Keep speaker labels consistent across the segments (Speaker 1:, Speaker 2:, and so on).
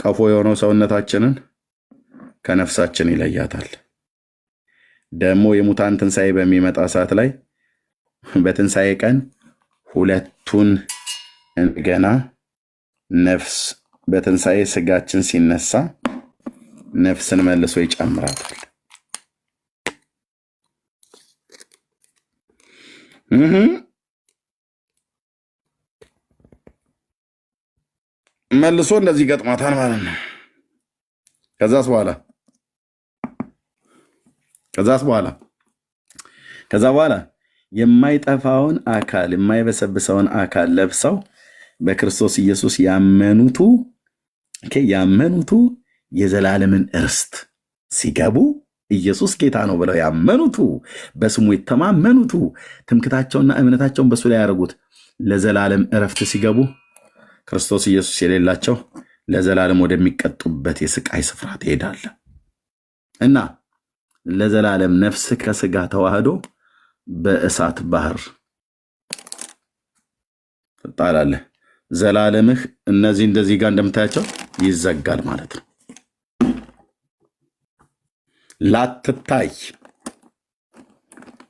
Speaker 1: ቀፎ የሆነው ሰውነታችንን ከነፍሳችን ይለያታል። ደግሞ የሙታን ትንሣኤ በሚመጣ ሰዓት ላይ በትንሣኤ ቀን ሁለቱን እንደገና ነፍስ በትንሣኤ ስጋችን ሲነሳ ነፍስን መልሶ ይጨምራታል። መልሶ እንደዚህ ገጥማታል ማለት ነው። ከዛስ በኋላ የማይጠፋውን አካል የማይበሰብሰውን አካል ለብሰው በክርስቶስ ኢየሱስ ያመኑቱ የዘላለምን ርስት ሲገቡ ኢየሱስ ጌታ ነው ብለው ያመኑቱ በስሙ የተማመኑቱ ትምክታቸውና እምነታቸውን በሱ ላይ ያደረጉት ለዘላለም እረፍት ሲገቡ ክርስቶስ ኢየሱስ የሌላቸው ለዘላለም ወደሚቀጡበት የስቃይ ስፍራ ትሄዳለ እና ለዘላለም ነፍስ ከስጋ ተዋህዶ በእሳት ባህር ትጣላለህ። ዘላለምህ እነዚህ እንደዚህ ጋር እንደምታያቸው ይዘጋል ማለት ነው። ላትታይ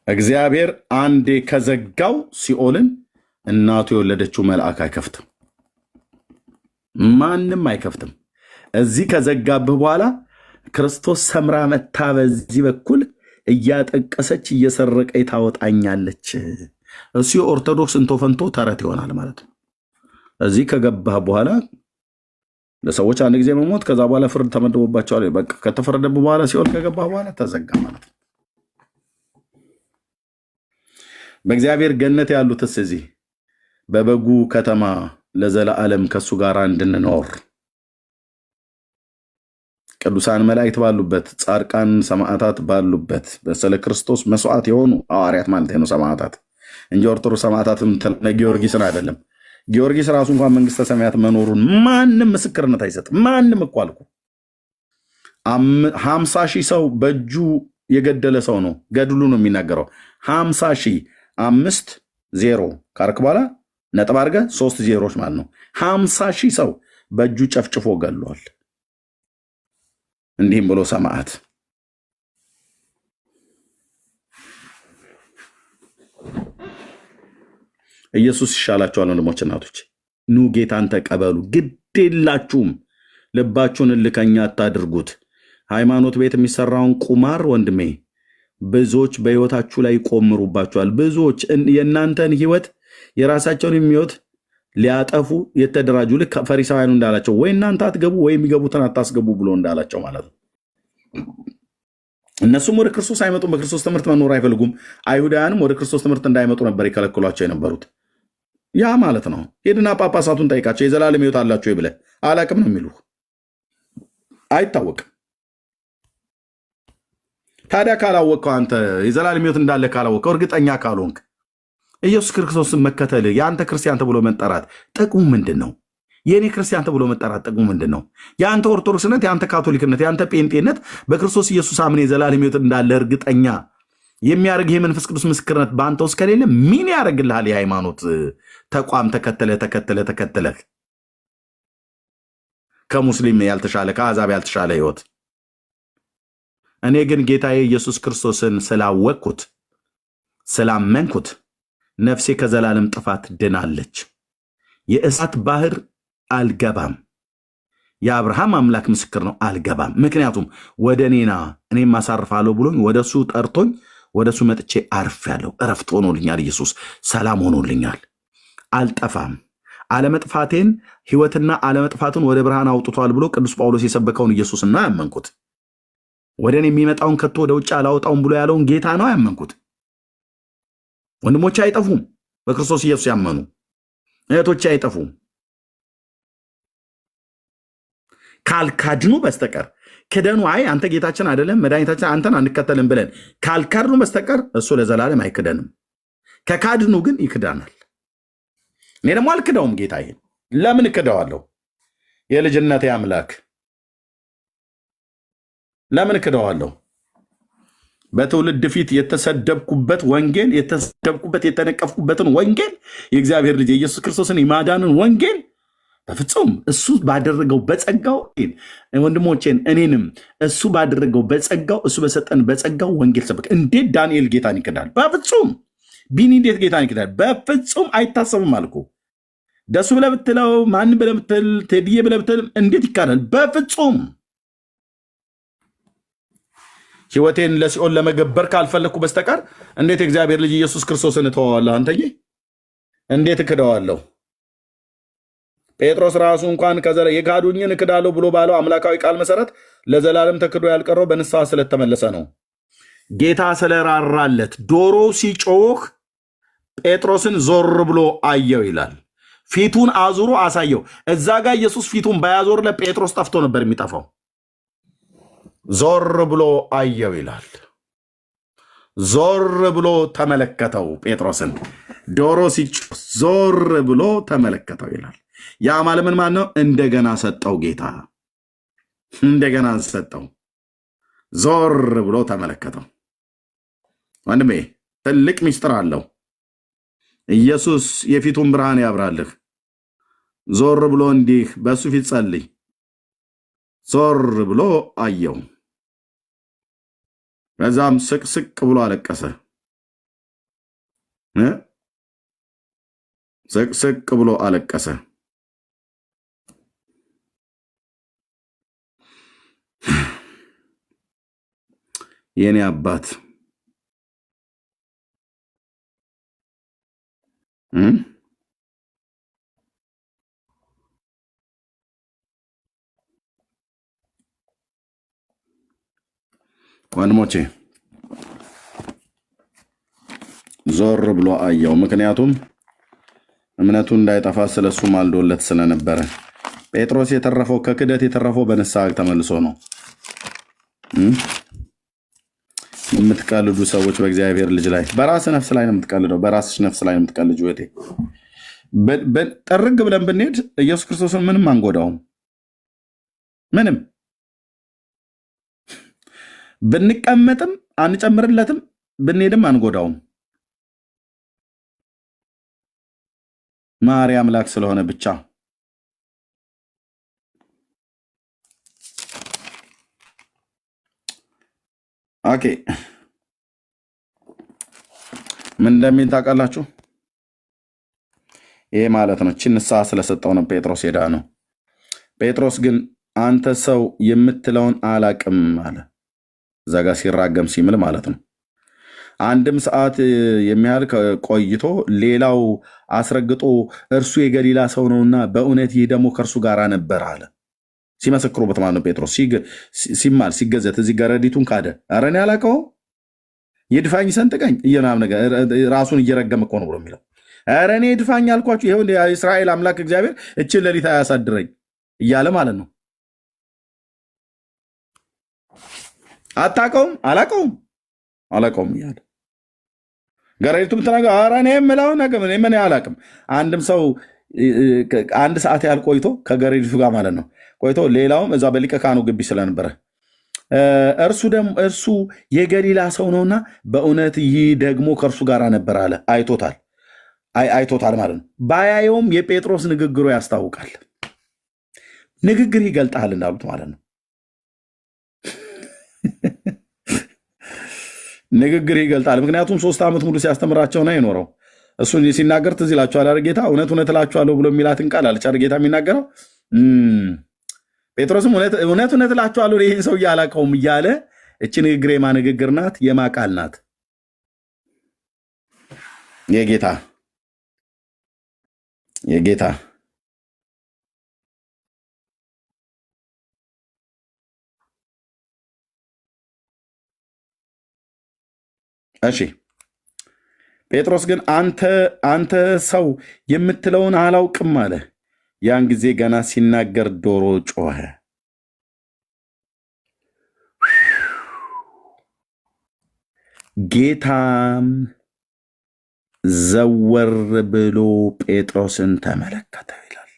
Speaker 1: እግዚአብሔር አንዴ ከዘጋው ሲኦልን እናቱ የወለደችው መልአክ አይከፍትም፣ ማንም አይከፍትም። እዚህ ከዘጋብህ በኋላ ክርስቶስ ሰምራ መታ በዚህ በኩል እያጠቀሰች እየሰረቀች ታወጣኛለች። እሱ የኦርቶዶክስ እንቶፈንቶ ተረት ይሆናል ማለት ነው። እዚህ ከገባህ በኋላ ለሰዎች አንድ ጊዜ መሞት፣ ከዛ በኋላ ፍርድ ተመድቦባቸዋል። በቃ ከተፈረደብህ በኋላ ሲኦል ከገባህ በኋላ ተዘጋ ማለት ነው። በእግዚአብሔር ገነት ያሉትስ እዚህ በበጉ ከተማ ለዘላለም ከሱ ጋር እንድንኖር ቅዱሳን መላእክት ባሉበት፣ ጻድቃን ሰማዕታት ባሉበት በስለ ክርስቶስ መስዋዕት የሆኑ ሐዋርያት ማለት ነው ሰማዕታት እንጂ ኦርቶዶክስ ሰማዕታትም ጊዮርጊስን አይደለም። ጊዮርጊስ ራሱ እንኳን መንግስተ ሰማያት መኖሩን ማንም ምስክርነት አይሰጥም። ማንም እኮ አልኩ 50,000 ሰው በእጁ የገደለ ሰው ነው ገድሉ ነው የሚናገረው። 50,000 5-0 ካርክ በኋላ ነጥብ አድርገህ 3 ዜሮች ማለት ነው። 50,000 ሰው በእጁ ጨፍጭፎ ገሏል። እንዲህም ብሎ ሰማዕት ኢየሱስ ይሻላችኋል። ወንድሞች እናቶች ኑ ጌታን ተቀበሉ። ግድ የላችሁም ልባችሁን እልከኛ አታድርጉት። ሃይማኖት ቤት የሚሰራውን ቁማር ወንድሜ ብዙዎች በህይወታችሁ ላይ ይቆምሩባችኋል። ብዙዎች የእናንተን ህይወት የራሳቸውን የሚወት ሊያጠፉ የተደራጁ ልክ ፈሪሳውያኑ እንዳላቸው ወይ እናንተ አትገቡ ወይ የሚገቡትን አታስገቡ ብሎ እንዳላቸው ማለት ነው። እነሱም ወደ ክርስቶስ አይመጡም፣ በክርስቶስ ትምህርት መኖር አይፈልጉም። አይሁዳውያንም ወደ ክርስቶስ ትምህርት እንዳይመጡ ነበር ይከለክሏቸው የነበሩት። ያ ማለት ነው። ሄድና ጳጳሳቱን ጠይቃቸው የዘላለም ህይወት አላቸው ብለህ አላቅም ነው የሚሉ አይታወቅም። ታዲያ ካላወቅከው አንተ የዘላለም ህይወት እንዳለ ካላወቅከው እርግጠኛ ካልሆንክ ኢየሱስ ክርስቶስን መከተል የአንተ ክርስቲያን ተብሎ መጠራት ጥቅሙ ምንድን ነው? የእኔ ክርስቲያን ተብሎ መጠራት ጥቅሙ ምንድን ነው? የአንተ ኦርቶዶክስነት፣ የአንተ ካቶሊክነት፣ የአንተ ጴንጤነት በክርስቶስ ኢየሱስ አምኔ የዘላለም ህይወት እንዳለ እርግጠኛ የሚያደርግ የመንፈስ ቅዱስ ምስክርነት በአንተ ውስጥ ከሌለ ምን ያደርግልሃል? የሃይማኖት ተቋም ተከተለህ ከሙስሊም ያልተሻለ ከአሕዛብ ያልተሻለ ህይወት። እኔ ግን ጌታዬ ኢየሱስ ክርስቶስን ስላወቅኩት ስላመንኩት ነፍሴ ከዘላለም ጥፋት ድናለች። የእሳት ባህር አልገባም። የአብርሃም አምላክ ምስክር ነው፣ አልገባም። ምክንያቱም ወደ እኔና እኔም አሳርፋለሁ ብሎኝ ወደሱ ጠርቶኝ ወደሱ መጥቼ አርፌያለሁ። እረፍት ሆኖልኛል። ኢየሱስ ሰላም ሆኖልኛል። አልጠፋም። አለመጥፋቴን ህይወትና አለመጥፋትን ወደ ብርሃን አውጥቷል ብሎ ቅዱስ ጳውሎስ የሰበከውን ኢየሱስና ያመንኩት ወደ እኔ የሚመጣውን ከቶ ወደ ውጭ አላወጣውም ብሎ ያለውን ጌታ ነው ያመንኩት። ወንድሞቼ አይጠፉም። በክርስቶስ ኢየሱስ ያመኑ እህቶቼ አይጠፉም። ካልካድኑ በስተቀር ክደኑ፣ አይ አንተ ጌታችን አይደለም መድኃኒታችን አንተን አንከተልም ብለን ካልካድኑ በስተቀር እሱ ለዘላለም አይክደንም። ከካድኑ ግን ይክዳናል። እኔ ደግሞ አልክደውም። ጌታዬ ለምን እክደዋለሁ? የልጅነቴ አምላክ ለምን እክደዋለሁ? በትውልድ ፊት የተሰደብኩበት ወንጌል የተነቀፍኩበትን ወንጌል የእግዚአብሔር ልጅ የኢየሱስ ክርስቶስን የማዳንን ወንጌል በፍጹም እሱ ባደረገው በጸጋው ወንድሞቼን እኔንም እሱ ባደረገው በጸጋው እሱ በሰጠን በጸጋው ወንጌል ሰበክ። እንዴት ዳንኤል ጌታን ይክዳል? በፍጹም ቢኒ እንዴት ጌታን ይክዳል? በፍጹም አይታሰብም አልኩ። ደሱ ብለህ ብትለው ማንም ብለህ ብትል ቴዲዬ ብለህ ብትል እንዴት ይካዳል? በፍጹም ህይወቴን ለሲኦል ለመገበር ካልፈለግኩ በስተቀር እንዴት እግዚአብሔር ልጅ ኢየሱስ ክርስቶስን እተዋዋለሁ? አንተዬ እንዴት እክደዋለሁ? ጴጥሮስ ራሱ እንኳን የካዱኝን እክዳለሁ ብሎ ባለው አምላካዊ ቃል መሰረት ለዘላለም ተክዶ ያልቀረው በንስሐ ስለተመለሰ ነው። ጌታ ስለራራለት ዶሮ ሲጮህ ጴጥሮስን ዞር ብሎ አየው ይላል። ፊቱን አዙሮ አሳየው። እዛ ጋር ኢየሱስ ፊቱን ባያዞር ለጴጥሮስ ጠፍቶ ነበር የሚጠፋው። ዞር ብሎ አየው ይላል። ዞር ብሎ ተመለከተው ጴጥሮስን። ዶሮ ሲጮህ ዞር ብሎ ተመለከተው ይላል። ያ ማለት ምን ማለት ነው? እንደገና ሰጠው ጌታ፣ እንደገና ሰጠው። ዞር ብሎ ተመለከተው። ወንድሜ ትልቅ ምስጢር አለው። ኢየሱስ የፊቱን ብርሃን ያብራልህ። ዞር ብሎ እንዲህ በሱ ፊት ጸልይ። ዞር ብሎ አየው። በዛም ስቅስቅ ብሎ አለቀሰ። ስቅስቅ ብሎ አለቀሰ። የኔ አባት ወንድሞቼ ዞር ብሎ አየው። ምክንያቱም እምነቱ እንዳይጠፋ ስለሱ ማልዶለት ስለነበረ። ጴጥሮስ የተረፈው ከክደት የተረፈው በንስሐ ተመልሶ ነው። የምትቀልዱ ሰዎች በእግዚአብሔር ልጅ ላይ በራስ ነፍስ ላይ ነው የምትቀልደው። በራስሽ ነፍስ ላይ ነው የምትቀልጁ። እህቴ ጠርግ ብለን ብንሄድ ኢየሱስ ክርስቶስን ምንም አንጎዳውም። ምንም ብንቀመጥም አንጨምርለትም፣ ብንሄድም አንጎዳውም። ማርያም አምላክ ስለሆነ ብቻ። ኦኬ ምን እንደሚል ታውቃላችሁ? ይሄ ማለት ነው እቺ ንስሐ ስለሰጠው ነው ጴጥሮስ ሄዳ ነው። ጴጥሮስ ግን አንተ ሰው የምትለውን አላቅም አለ። እዛ ጋር ሲራገም ሲምል ማለት ነው። አንድም ሰዓት የሚያህል ቆይቶ ሌላው አስረግጦ እርሱ የገሊላ ሰው ነውና በእውነት ይህ ደግሞ ከእርሱ ጋር ነበር አለ። ሲመሰክሩበት ማለት ነው። ጴጥሮስ ሲማል ሲገዘት እዚህ ገረዲቱን ካደ። ኧረ እኔ አላውቀውም ይድፋኝ ሰንጥቀኝ እየናም ነገር ራሱን እየረገመ እኮ ነው ብሎ የሚለው። ኧረ እኔ ይድፋኝ አልኳችሁ፣ ይኸው የእስራኤል አምላክ እግዚአብሔር እችን ሌሊት አያሳድረኝ እያለ ማለት ነው። አታውቀውም አላውቀውም እያለ ገረዲቱም ተናገ ኧረ እኔ የምለው ነገር ምን አላውቅም። አንድም ሰው አንድ ሰዓት ያህል ቆይቶ ከገረዲቱ ጋር ማለት ነው ቆይቶ ሌላውም እዛ በሊቀ ካህኑ ግቢ ስለነበረ እርሱ የገሊላ ሰው ነውና በእውነት ይህ ደግሞ ከእርሱ ጋር ነበር አለ። አይቶታል ማለት ነው። ባያየውም የጴጥሮስ ንግግሩ ያስታውቃል። ንግግር ይገልጣል እንዳሉት ማለት ነው። ንግግር ይገልጣል። ምክንያቱም 3 ዓመት ሙሉ ሲያስተምራቸው ነው የኖረው። እሱ ሲናገር ትዝ ይላችኋል አይደል? ጌታ እውነት እውነት እላችኋለሁ ብሎ የሚላትን ቃል አለች አይደል? ጌታ የሚናገረው ጴጥሮስም እውነት እውነት እላችኋለሁ ይህን ሰው አላውቀውም እያለ እቺ ንግግር የማ ንግግር ናት? የማ ቃል ናት? የጌታ እሺ። ጴጥሮስ ግን አንተ ሰው የምትለውን አላውቅም አለ። ያን ጊዜ ገና ሲናገር ዶሮ ጮኸ። ጌታም ዘወር ብሎ ጴጥሮስን ተመለከተው ይላል።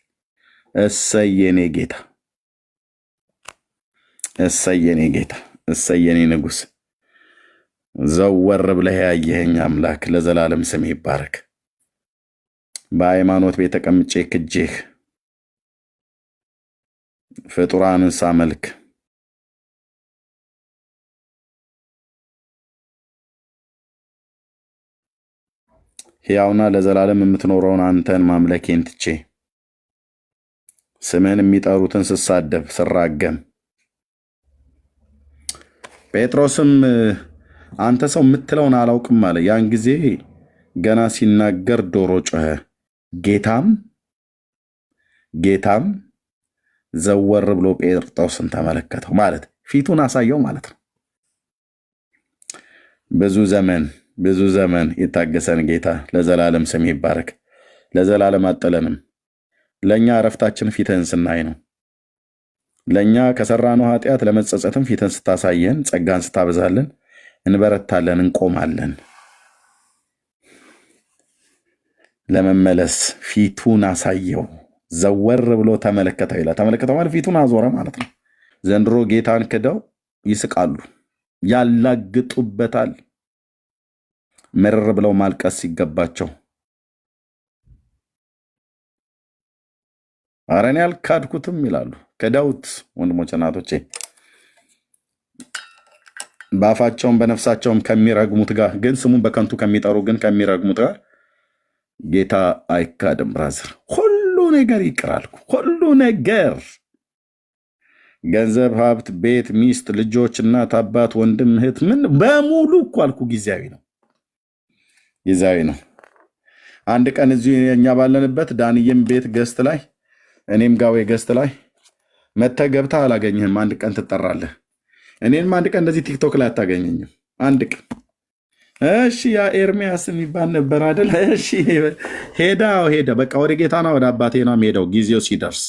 Speaker 1: እሰይ የኔ ጌታ፣ እሰይ የኔ ጌታ፣ እሰይ የኔ ንጉሥ፣ ዘወር ብለህ ያየኸኝ አምላክ ለዘላለም ስም ይባረክ። በሃይማኖት ቤት ተቀምጬ ክጄህ ፍጡራንን ሳመልክ ሕያውና ለዘላለም የምትኖረውን አንተን ማምለኬን ትቼ ስምህን የሚጠሩትን ስሳደብ ስራገም፣ ጴጥሮስም አንተ ሰው የምትለውን አላውቅም አለ። ያን ጊዜ ገና ሲናገር ዶሮ ጮኸ። ጌታም ዘወር ብሎ ጴጥሮስን ተመለከተው፣ ማለት ፊቱን አሳየው ማለት ነው። ብዙ ዘመን የታገሰን ጌታ ለዘላለም ስም ይባረክ። ለዘላለም አጥለንም። ለእኛ እረፍታችን ፊትህን ስናይ ነው። ለእኛ ከሰራነው ኃጢአት ለመጸጸትም ፊትህን ስታሳየን፣ ጸጋን ስታበዛለን እንበረታለን፣ እንቆማለን። ለመመለስ ፊቱን አሳየው፣ ዘወር ብሎ ተመለከተው ይላል። ተመለከተው ማለት ፊቱን አዞረ ማለት ነው። ዘንድሮ ጌታን ክደው ይስቃሉ፣ ያላግጡበታል። ምርር ብለው ማልቀስ ሲገባቸው ኧረ እኔ አልካድኩትም ይላሉ። ክደውት ወንድሞቼ እናቶቼ፣ በአፋቸውም በነፍሳቸውም ከሚረግሙት ጋር ግን ስሙን በከንቱ ከሚጠሩ ግን ከሚረግሙት ጋር ጌታ አይካድም። ብራዘር ሁሉ ነገር ይቅራልኩ። ሁሉ ነገር ገንዘብ፣ ሀብት፣ ቤት፣ ሚስት፣ ልጆች፣ እናት፣ አባት፣ ወንድም፣ እህት ምን በሙሉ እኮ አልኩ ጊዜያዊ ነው። አንድ ቀን እዚሁ እኛ ባለንበት ዳንዬም ቤት ገስት ላይ እኔም ጋዌ ገስት ላይ መተህ ገብተህ አላገኝህም። አንድ ቀን ትጠራለህ። እኔንም አንድ ቀን እንደዚህ ቲክቶክ ላይ አታገኘኝም። አንድ ቀን እሺ፣ ያ ኤርሚያስ የሚባል ነበር አይደል? እሺ፣ ሄዳ በቃ ወደ ጌታና ወደ አባቴ ነው ሄደው ጊዜው ሲደርስ።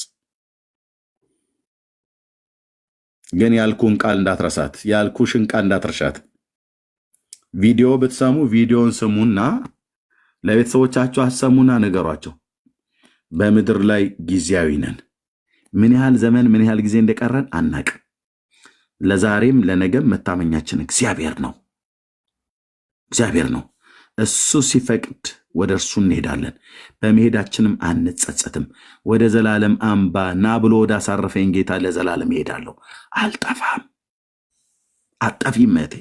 Speaker 1: ግን ያልኩን ቃል እንዳትረሳት፣ ያልኩሽን ቃል እንዳትረሻት። ቪዲዮ ብትሰሙ ቪዲዮን ስሙና ለቤተሰቦቻቸው አሰሙና ነገሯቸው። በምድር ላይ ጊዜያዊ ነን። ምን ያህል ዘመን ምን ያህል ጊዜ እንደቀረን አናቅ። ለዛሬም ለነገም መታመኛችን እግዚአብሔር ነው። እሱ ሲፈቅድ ወደ እርሱ እንሄዳለን። በመሄዳችንም አንጸጸትም። ወደ ዘላለም አምባ ና ብሎ ወደ አሳረፈኝ ጌታ ለዘላለም እሄዳለሁ። አልጠፋም። አጠፊም እህቴ።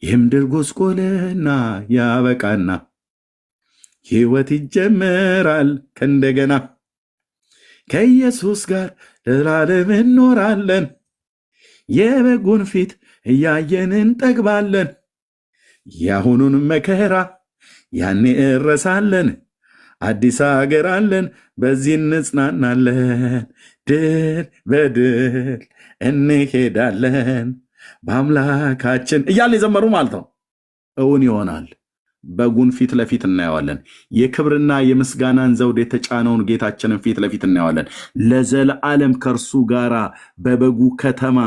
Speaker 1: የምድር ጎስቆልና ያበቃና ሕይወት ይጀምራል ከእንደገና። ከኢየሱስ ጋር ለዘላለም እንኖራለን። የበጉን ፊት እያየን እንጠግባለን። የአሁኑን መከራ ያኔ እረሳለን። አዲስ አገር አለን፣ በዚህ እንጽናናለን። ድል በድል እንሄዳለን በአምላካችን እያለ የዘመሩ ማለት ነው። እውን ይሆናል። በጉን ፊት ለፊት እናየዋለን። የክብርና የምስጋናን ዘውድ የተጫነውን ጌታችንን ፊት ለፊት እናየዋለን። ለዘለዓለም ከእርሱ ጋራ በበጉ ከተማ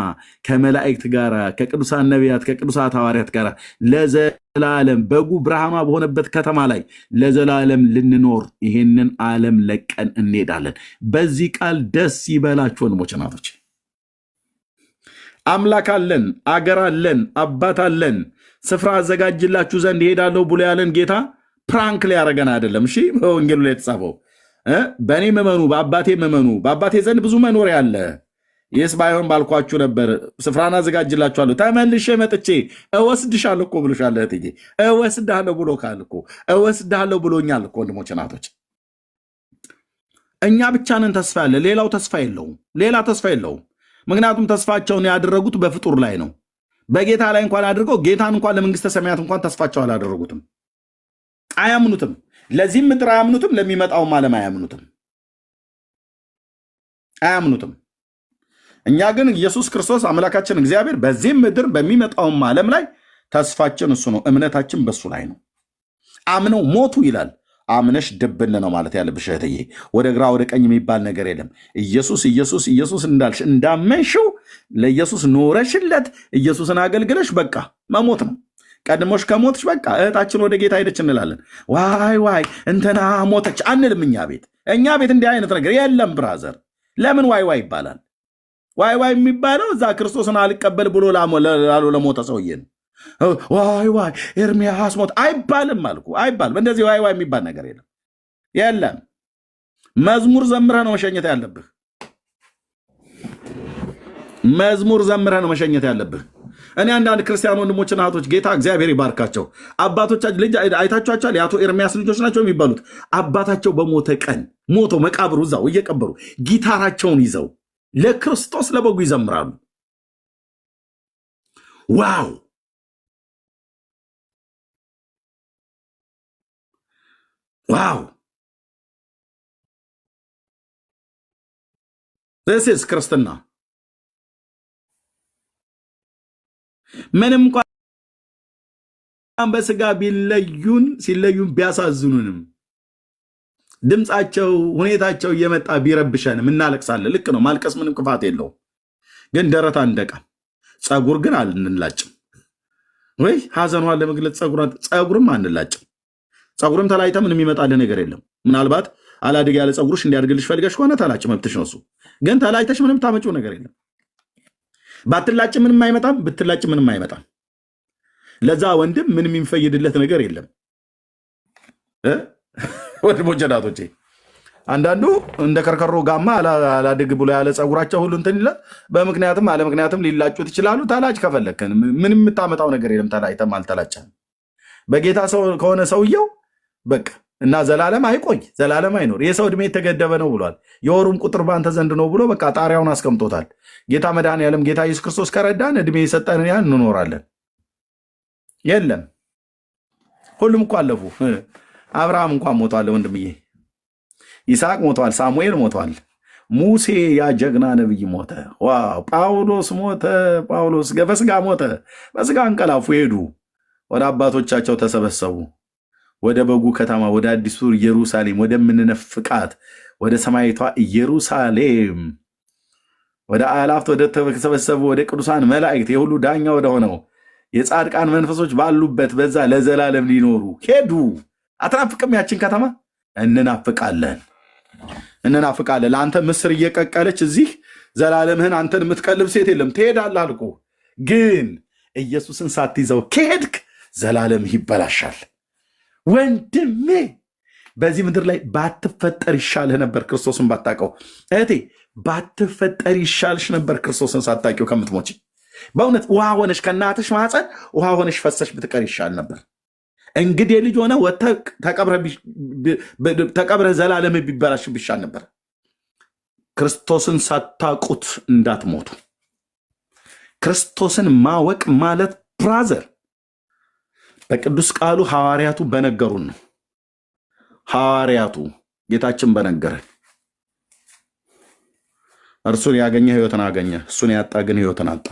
Speaker 1: ከመላእክት ጋራ ከቅዱሳን ነቢያት ከቅዱሳት ሐዋርያት ጋራ ለዘላለም በጉ ብርሃማ በሆነበት ከተማ ላይ ለዘላለም ልንኖር ይሄንን ዓለም ለቀን እንሄዳለን። በዚህ ቃል ደስ ይበላችሁ ወንድሞች እናቶች። አምላክ አለን፣ አገር አለን፣ አባት አለን። ስፍራ አዘጋጅላችሁ ዘንድ ይሄዳለሁ ብሎ ያለን ጌታ ፕራንክ ሊያረገን አይደለም። እሺ፣ በወንጌሉ ላይ የተጻፈው በእኔ መመኑ በአባቴ መመኑ፣ በአባቴ ዘንድ ብዙ መኖሪያ አለ። ይህስ ባይሆን ባልኳችሁ ነበር። ስፍራን አዘጋጅላችኋለሁ፣ ተመልሼ መጥቼ እወስድሻለሁ እኮ ብሎሻል እህትዬ። እወስድሃለሁ ብሎ ካል እኮ እወስድሃለሁ ብሎኛል እኮ ወንድሞች እናቶች። እኛ ብቻ ነን ተስፋ ያለ፣ ሌላው ተስፋ የለውም። ሌላ ተስፋ የለውም። ምክንያቱም ተስፋቸውን ያደረጉት በፍጡር ላይ ነው። በጌታ ላይ እንኳን አድርገው ጌታን እንኳን ለመንግስተ ሰማያት እንኳን ተስፋቸው አላደረጉትም። አያምኑትም። ለዚህም ምድር አያምኑትም፣ ለሚመጣውም ዓለም አያምኑትም። እኛ ግን ኢየሱስ ክርስቶስ አምላካችን እግዚአብሔር በዚህም ምድር በሚመጣውም ዓለም ላይ ተስፋችን እሱ ነው። እምነታችን በሱ ላይ ነው። አምነው ሞቱ ይላል። አምነሽ ድብን ነው ማለት ያለብሽ እህትዬ። ወደ ግራ ወደ ቀኝ የሚባል ነገር የለም። ኢየሱስ እንዳልሽ እንዳመንሽው ለኢየሱስ ኖረሽለት ኢየሱስን አገልግለሽ በቃ መሞት ነው። ቀድሞሽ ከሞትሽ በቃ እህታችን ወደ ጌታ ሄደች እንላለን። ዋይ እንትና ሞተች አንልም። እኛ ቤት እንዲህ አይነት ነገር የለም ብራዘር። ለምን ዋይ ይባላል? ዋይ የሚባለው እዛ ክርስቶስን አልቀበል ብሎ ለሞተ ሰውዬ ነው። ዋይ ኤርሚያስ ሞት አይባልም አልኩ። አይባልም። እንደዚህ ዋይ የሚባል ነገር የለም። መዝሙር ዘምረህ ነው መሸኘት ያለብህ። መዝሙር ዘምረህ ነው መሸኘት ያለብህ። እኔ አንዳንድ ክርስቲያን ወንድሞችና እህቶች ጌታ እግዚአብሔር ይባርካቸው፣ አባቶቻችን ልጅ አይታችኋቸዋል። የአቶ ኤርሚያስ ልጆች ናቸው የሚባሉት። አባታቸው በሞተ ቀን ሞቶ መቃብሩ እዛው እየቀበሩ ጊታራቸውን ይዘው ለክርስቶስ ለበጉ ይዘምራሉ። ዋው ዋው! this is ክርስትና። ምንም እንኳን በስጋ ሲለዩን ቢያሳዝኑንም ድምፃቸው ሁኔታቸው እየመጣ ቢረብሸንም እናለቅሳለን። ልክ ነው፣ ማልቀስ ምንም ክፋት የለውም። ግን ደረት አንደቃም፣ ፀጉር ግን አንላጭም። ወይ ሐዘኗን ለመግለጽ ፀጉርም አንላጭም። ፀጉርም ተላይተ ምንም ይመጣልህ ነገር የለም። ምናልባት አላድግ ያለ ፀጉርሽ እንዲያድግልሽ ፈልገሽ ከሆነ ተላጭ፣ መብትሽ ነው እሱ። ግን ተላይተሽ ምንም ታመጪው ነገር የለም። ባትላጭ ምንም አይመጣም፣ ብትላጭ ምንም አይመጣም። ለዛ ወንድም ምንም የሚፈይድለት ነገር የለም። ወንድሞቼ እናቶቼ፣ አንዳንዱ እንደ ከርከሮ ጋማ አላድግ ብሎ ያለ ፀጉራቸው ሁሉ እንትን ይላል። በምክንያትም አለ ምክንያትም ሊላጩት ይችላሉ። ተላጭ ከፈለግን ምንም የምታመጣው ነገር የለም። ተላይተም አልተላጨም። በጌታ ሰው ከሆነ ሰውየው በቃ እና ዘላለም አይቆይ፣ ዘላለም አይኖር። የሰው ዕድሜ የተገደበ ነው ብሏል። የወሩም ቁጥር ባንተ ዘንድ ነው ብሎ በቃ ጣሪያውን አስቀምጦታል። ጌታ መድኃኔዓለም ጌታ ኢየሱስ ክርስቶስ ከረዳን ዕድሜ የሰጠን ያን እንኖራለን። የለም ሁሉም እኮ አለፉ። አብርሃም እንኳን ሞቷል ወንድምዬ፣ ይስሐቅ ሞቷል፣ ሳሙኤል ሞቷል፣ ሙሴ ያ ጀግና ነብይ ሞተ። ዋው! ጳውሎስ ሞተ። ጳውሎስ በስጋ ሞተ። በስጋ አንቀላፉ ሄዱ። ወደ አባቶቻቸው ተሰበሰቡ። ወደ በጉ ከተማ ወደ አዲሱ ኢየሩሳሌም ወደምንነፍቃት ወደ ሰማይቷ ኢየሩሳሌም ወደ አላፍት ወደ ተሰበሰቡ ወደ ቅዱሳን መላእክት የሁሉ ዳኛ ወደ ሆነው የጻድቃን መንፈሶች ባሉበት በዛ ለዘላለም ሊኖሩ ሄዱ። አትናፍቅም? ያችን ከተማ እንናፍቃለን። ለአንተ ምስር እየቀቀለች እዚህ ዘላለምህን አንተን የምትቀልብ ሴት የለም። ትሄዳለህ አልኩ። ግን ኢየሱስን ሳትይዘው ከሄድክ ዘላለምህ ይበላሻል። ወንድሜ በዚህ ምድር ላይ ባትፈጠር ይሻልህ ነበር ክርስቶስን ባታውቀው። እህቴ ባትፈጠር ይሻልሽ ነበር ክርስቶስን ሳታውቂው ከምትሞች። በእውነት ውሃ ሆነሽ ከእናትሽ ማፀን ውሃ ሆነሽ ፈሰሽ ብትቀር ይሻል ነበር። እንግዲህ ልጅ ሆነ ተቀብረህ ዘላለም ቢበላሽ ይሻል ነበር። ክርስቶስን ሳታውቁት እንዳትሞቱ። ክርስቶስን ማወቅ ማለት ብራዘር በቅዱስ ቃሉ ሐዋርያቱ በነገሩን ነው። ሐዋርያቱ ጌታችን በነገረን እርሱን ያገኘ ሕይወትን አገኘ፣ እሱን ያጣ ግን ሕይወትን አጣ።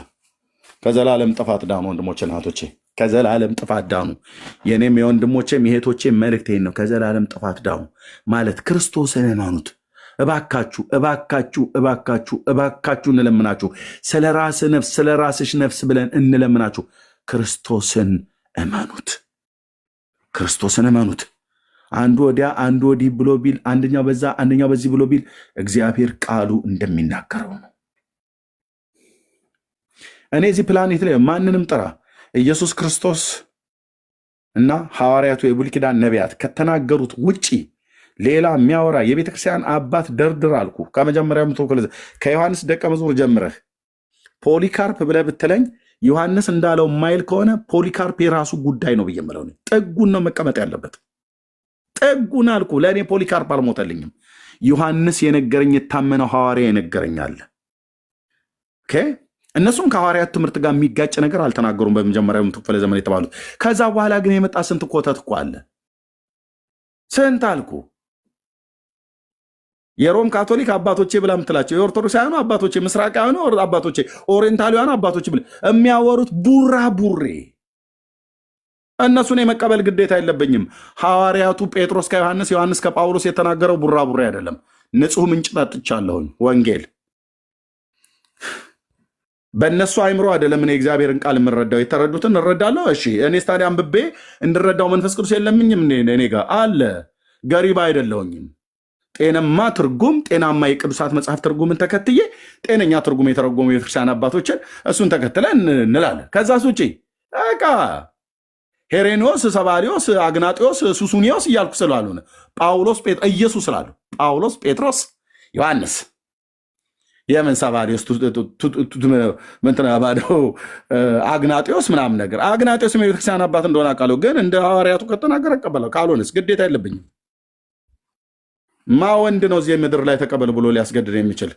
Speaker 1: ከዘላለም ጥፋት ዳኑ። ወንድሞቼ እህቶቼ፣ ከዘላለም ጥፋት ዳኑ። የኔም የወንድሞቼም የእህቶቼም መልእክት ነው። ከዘላለም ጥፋት ዳኑ ማለት ክርስቶስን እመኑት። እባካችሁ እባካችሁ እባካችሁ እባካችሁ እንለምናችሁ። ስለ ራስህ ነፍስ ስለ ራስሽ ነፍስ ብለን እንለምናችሁ። ክርስቶስን እመኑት። ክርስቶስን እመኑት። አንዱ ወዲያ አንዱ ወዲህ ብሎ ቢል፣ አንደኛው በዛ አንደኛው በዚህ ብሎ ቢል እግዚአብሔር ቃሉ እንደሚናገረው ነው። እኔ እዚህ ፕላኔት ላይ ማንንም ጥራ ኢየሱስ ክርስቶስ እና ሐዋርያቱ የብሉይ ኪዳን ነቢያት ከተናገሩት ውጪ ሌላ የሚያወራ የቤተ ክርስቲያን አባት ደርድር አልኩ። ከመጀመሪያው ከዮሐንስ ደቀ መዝሙር ጀምረህ ፖሊካርፕ ብለህ ብትለኝ ዮሐንስ እንዳለው ማይል ከሆነ ፖሊካርፕ የራሱ ጉዳይ ነው ብዬ የምለው ጥጉን ነው መቀመጥ ያለበት። ጥጉን አልኩ። ለእኔ ፖሊካርፕ አልሞተልኝም። ዮሐንስ የነገረኝ የታመነው ሐዋርያ የነገረኛል። እነሱም ከሐዋርያት ትምህርት ጋር የሚጋጭ ነገር አልተናገሩም በመጀመሪያው ክፍለ ዘመን የተባሉት። ከዛ በኋላ ግን የመጣ ስንት ኮተት እኮ አለ። ስንት አልኩ። የሮም ካቶሊክ አባቶቼ ብላ የምትላቸው የኦርቶዶክሳውያኑ አባቶቼ፣ ምስራቃውያኑ አባቶቼ፣ ኦሪየንታሊያኑ አባቶቼ ብለ የሚያወሩት ቡራ ቡሬ። እነሱን የመቀበል ግዴታ የለብኝም። ሐዋርያቱ ጴጥሮስ ከዮሐንስ፣ ዮሐንስ ከጳውሎስ የተናገረው ቡራ ቡሬ አይደለም። ንጹሕ ምንጭ ጠጥቻለሁኝ ወንጌል። በእነሱ አይምሮ አይደለም እኔ እግዚአብሔርን ቃል የምረዳው። የተረዱትን እረዳለሁ። እሺ እኔ ስታዲያ አንብቤ እንድረዳው መንፈስ ቅዱስ የለምኝም? እኔ ጋር አለ። ገሪባ አይደለሁኝም። ጤናማ ትርጉም፣ ጤናማ የቅዱሳት መጽሐፍ ትርጉምን ተከትዬ ጤነኛ ትርጉም የተረጎሙ የቤተክርስቲያን አባቶችን እሱን ተከትለን እንላለን። ከዛስ ውጭ በቃ ሄሬኒዎስ፣ ሰባሊዮስ፣ አግናጢዮስ፣ ሱሱኒዮስ እያልኩ ስላልሆነ ጳውሎስ፣ ኢየሱስ ስላሉ ጳውሎስ፣ ጴጥሮስ፣ ዮሐንስ የምን ሰባሊዮስ ምንትናባለው አግናጢዮስ ምናምን ነገር አግናጢዮስ የቤተክርስቲያን አባት እንደሆነ አውቃለሁ። ግን እንደ ሐዋርያቱ ከተናገረ እቀበለው፣ ካልሆነስ ግዴታ የለብኝም። ማ ወንድ ነው እዚህ ምድር ላይ ተቀበል ብሎ ሊያስገድድ የሚችል?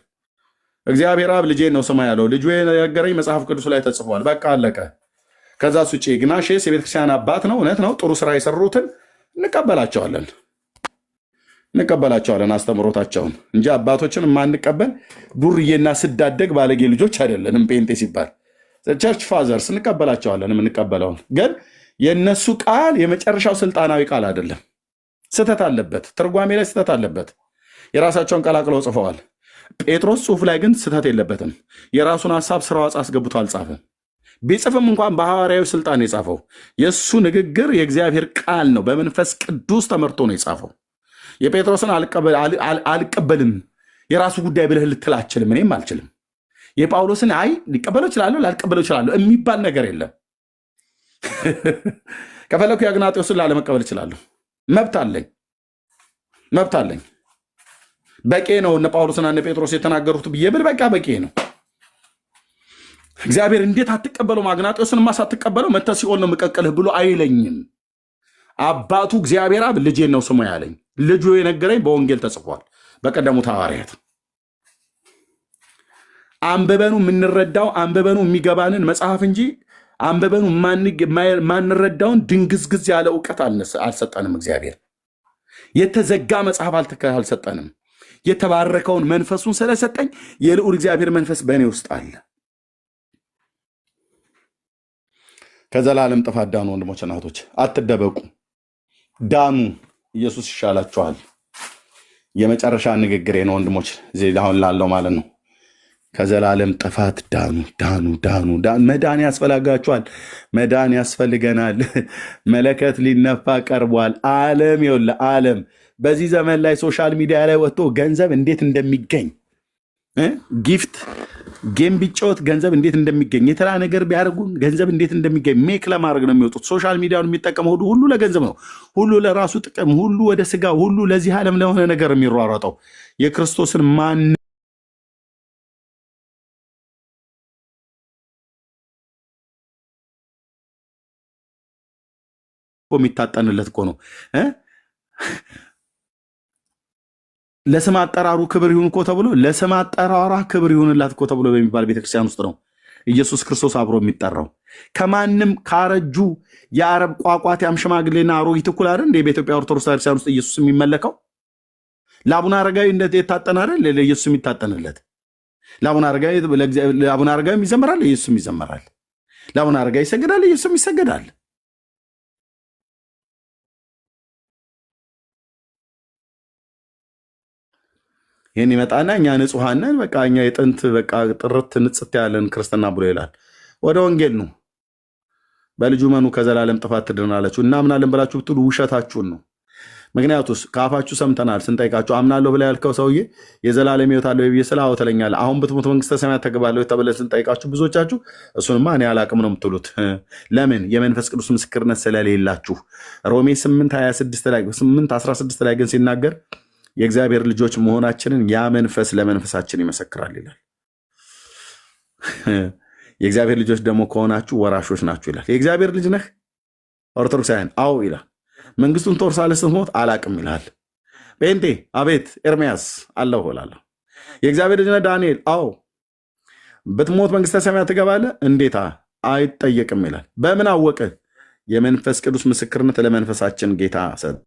Speaker 1: እግዚአብሔር አብ ልጄ ነው ስማ ያለው ልጁ የነገረኝ መጽሐፍ ቅዱስ ላይ ተጽፏል። በቃ አለቀ። ከዛ ውጭ ኢግናሽየስ የቤተክርስቲያን አባት ነው፣ እውነት ነው። ጥሩ ስራ የሰሩትን እንቀበላቸዋለን አስተምሮታቸውን እንጂ አባቶችን የማንቀበል ዱርዬና ስዳደግ ባለጌ ልጆች አይደለንም። ጴንጤ ሲባል ቸርች ፋዘርስ እንቀበላቸዋለን። የምንቀበለውን ግን የእነሱ ቃል የመጨረሻው ስልጣናዊ ቃል አይደለም። ስተት አለበት፣ ትርጓሜ ላይ ስተት አለበት። የራሳቸውን ቀላቅለው ጽፈዋል። ጴጥሮስ ጽሁፍ ላይ ግን ስተት የለበትም። የራሱን ሀሳብ ስራው አስገብቶ አልጻፈም። ቢጽፍም እንኳን በሐዋርያዊ ስልጣን የጻፈው የእሱ ንግግር የእግዚአብሔር ቃል ነው። በመንፈስ ቅዱስ ተመርቶ ነው የጻፈው። የጴጥሮስን አልቀበልም የራሱ ጉዳይ ብለህ ልትል አችልም፣ እኔም አልችልም። የጳውሎስን አይ ሊቀበለው እችላለሁ ላልቀበለው እችላለሁ የሚባል ነገር የለም። ከፈለኩ የአግናጢዮስን ላለመቀበል እችላለሁ፣ መብት አለኝ። በቂ ነው። እነ ጳውሎስና እነ ጴጥሮስ የተናገሩት ብዬ ብል በቃ በቂ ነው። እግዚአብሔር እንዴት አትቀበለው? አግናጢዮስንማ ሳትቀበለው መተህ ሲኦል ነው የምቀቅልህ ብሎ አይለኝም። አባቱ እግዚአብሔር አብ ልጄን ነው ስሙ ያለኝ። ልጁ የነገረኝ በወንጌል ተጽፏል፣ በቀደሙት ሐዋርያት። አንበበኑ የምንረዳው አንበበኑ የሚገባንን መጽሐፍ እንጂ አንበበኑ ማንረዳውን ድንግዝግዝ ያለ እውቀት አልሰጠንም። እግዚአብሔር የተዘጋ መጽሐፍ አልሰጠንም። የተባረከውን መንፈሱን ስለሰጠኝ የልዑል እግዚአብሔር መንፈስ በእኔ ውስጥ አለ። ከዘላለም ጥፋት ዳኑ። ወንድሞች እናቶች፣ አትደበቁ፣ ዳኑ። ኢየሱስ ይሻላችኋል። የመጨረሻ ንግግሬ ነው ወንድሞች፣ አሁን ላለው ማለት ነው። ከዘላለም ጥፋት ዳኑ። መዳን ያስፈልጋችኋል። መዳን ያስፈልገናል። መለከት ሊነፋ ቀርቧል። ዓለም በዚህ ዘመን ላይ ሶሻል ሚዲያ ላይ ወጥቶ ገንዘብ እንዴት እንደሚገኝ ጊፍት ጌም ቢጫወት ገንዘብ እንዴት እንደሚገኝ የተላ ነገር ቢያደርጉ ገንዘብ እንዴት እንደሚገኝ ሜክ ለማድረግ ነው የሚወጡት። ሶሻል ሚዲያውን የሚጠቀመው ሁሉ ለገንዘብ ነው። ሁሉ ለራሱ ጥቅም፣ ሁሉ ወደ ስጋ፣ ሁሉ ለዚህ ዓለም ለሆነ ነገር የሚሯሯጠው የክርስቶስን ማን የሚታጠንለት እኮ ነው። ለስም አጠራሩ ክብር ይሁን እኮ ተብሎ ለስም አጠራሯ ክብር ይሁንላት እኮ ተብሎ በሚባል ቤተክርስቲያን ውስጥ ነው ኢየሱስ ክርስቶስ አብሮ የሚጠራው። ከማንም ካረጁ የአረብ ቋቋት ያም ሽማግሌና አሮጊት እኩል አይደል እንደ በኢትዮጵያ ኦርቶዶክስ ቤተክርስቲያን ውስጥ ኢየሱስ የሚመለከው? ለአቡነ አረጋዊ እንዴት የታጠነ አይደል ለኢየሱስ የሚታጠንለት? ለአቡነ አረጋዊ ይዘመራል፣ ኢየሱስም ይዘመራል። ለአቡነ አረጋዊ ይሰገዳል፣ ኢየሱስም ይሰገዳል። ይህን ይመጣና እኛ ንጹሐን ነን፣ በቃ እኛ የጥንት በቃ ጥርት ንጽት ያለን ክርስትና ብሎ ይላል። ወደ ወንጌል ነው። በልጁ መኑ ከዘላለም ጥፋት ትድናላችሁ። እናምናለን ብላችሁ ብትሉ ውሸታችሁን ነው። ምክንያቱስ ከአፋችሁ ሰምተናል ስንጠይቃችሁ አምናለሁ ብላ ያልከው ሰውዬ የዘላለም ሕይወት አለው ብዬ ስለ ተለኛለህ፣ አሁን ብትሞት መንግስተ ሰማያት ተገባለህ ተብለን ስንጠይቃችሁ ብዙዎቻችሁ እሱንማ እኔ አላቅም ነው የምትሉት። ለምን? የመንፈስ ቅዱስ ምስክርነት ስለሌላችሁ። ሮሜ 8:16 ላይ ግን ሲናገር የእግዚአብሔር ልጆች መሆናችንን ያ መንፈስ ለመንፈሳችን ይመሰክራል ይላል። የእግዚአብሔር ልጆች ደግሞ ከሆናችሁ ወራሾች ናችሁ ይላል። የእግዚአብሔር ልጅ ነህ ኦርቶዶክሳውያን? አዎ ይላል። መንግስቱን ትወርሳለህ ስትሞት? አላቅም ይላል። ጴንጤ? አቤት። ኤርሚያስ? አለሁ እላለሁ። የእግዚአብሔር ልጅ ነህ ዳንኤል? አዎ። ብትሞት መንግስተ ሰማያት ትገባለህ? እንዴታ? አይጠየቅም ይላል። በምን አወቅህ? የመንፈስ ቅዱስ ምስክርነት ለመንፈሳችን ጌታ ሰጠ።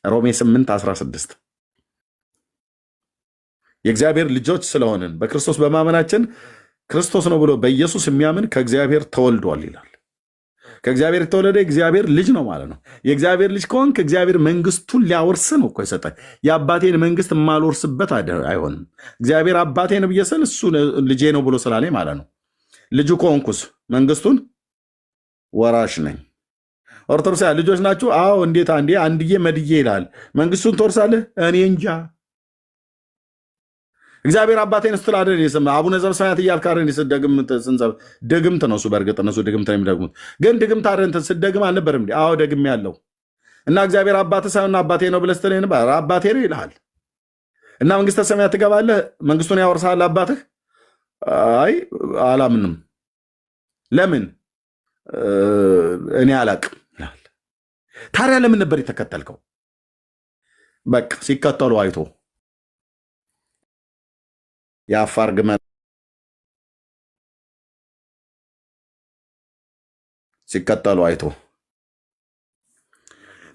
Speaker 1: ሮሜ 8:16 የእግዚአብሔር ልጆች ስለሆንን በክርስቶስ በማመናችን ክርስቶስ ነው ብሎ በኢየሱስ የሚያምን ከእግዚአብሔር ተወልዷል ይላል። ከእግዚአብሔር የተወለደ እግዚአብሔር ልጅ ነው ማለት ነው። የእግዚአብሔር ልጅ ከሆንክ እግዚአብሔር መንግስቱን ሊያወርስ ነው እኮ የሰጠ። የአባቴን መንግስት የማልወርስበት አይሆንም። እግዚአብሔር አባቴን ብዬ ስል እሱ ልጄ ነው ብሎ ስላለኝ ማለት ነው። ልጁ ከሆንኩስ መንግስቱን ወራሽ ነኝ። ኦርቶዶክስ ልጆች ናችሁ? አዎ። እንዴት? አንድዬ መድዬ ይላል። መንግስቱን ትወርሳለህ? እኔ እንጃ። እግዚአብሔር አባቴን ስትል አይደል የሰማ አቡነ ዘበሰማያት እያልክ አይደል ስትደግምት ስንዘብ ድግምት ነው እሱ። በእርግጥ እነሱ ድግምት ነው የሚደግሙት፣ ግን ድግምት አይደል ስትደግም አልነበርም እንዴ? አዎ ደግም ያለው እና እግዚአብሔር አባትህ ሳይሆን አባቴ ነው ብለህ ስትል ነበር። አባቴ ነው ይልሃል እና መንግስተ ሰማያት ትገባለህ፣ መንግስቱን ያወርሳል አባትህ። አይ አላምንም። ለምን? እኔ አላቅም ይልሃል። ታዲያ ለምን ነበር የተከተልከው? በቃ ሲከተሉ አይቶ የአፋር ግመል ሲከተሉ አይቶ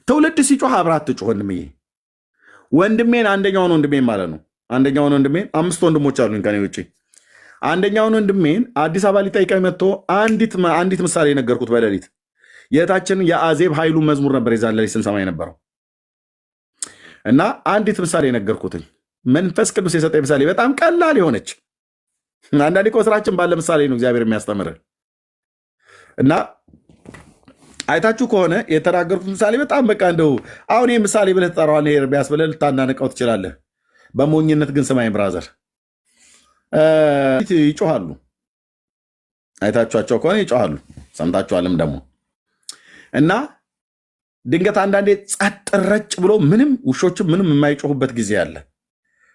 Speaker 1: ትውልድ ሲጮህ አብራት ትጮህ። ወንድሜን አንደኛውን ወንድሜን ማለት ነው። አንደኛውን ወንድሜን 5 ወንድሞች አሉኝ ከኔ ውጭ። አንደኛውን ወንድሜን አዲስ አበባ ሊጠይቀኝ መጥቶ አንዲት ምሳሌ የነገርኩት በሌሊት የታችን የአዜብ ኃይሉ መዝሙር ነበር የዛን ሌሊት ስንሰማ የነበረው እና አንዲት ምሳሌ የነገርኩትኝ መንፈስ ቅዱስ የሰጠኝ ምሳሌ በጣም ቀላል የሆነች። አንዳንዴ እኮ ስራችን ባለ ምሳሌ ነው እግዚአብሔር የሚያስተምር እና አይታችሁ ከሆነ የተናገርኩት ምሳሌ በጣም በቃ እንደው አሁን ይህ ምሳሌ ብለህ ትጠራዋለህ ኤርሚያስ ብለህ ልታናንቀው ትችላለህ። በሞኝነት ግን ስማኝ ብራዘር፣ ይጮሃሉ። አይታችኋቸው ከሆነ ይጮሃሉ፣ ሰምታችኋልም ደግሞ እና ድንገት አንዳንዴ ጸጥ ረጭ ብሎ ምንም ውሾችም ምንም የማይጮሁበት ጊዜ አለ።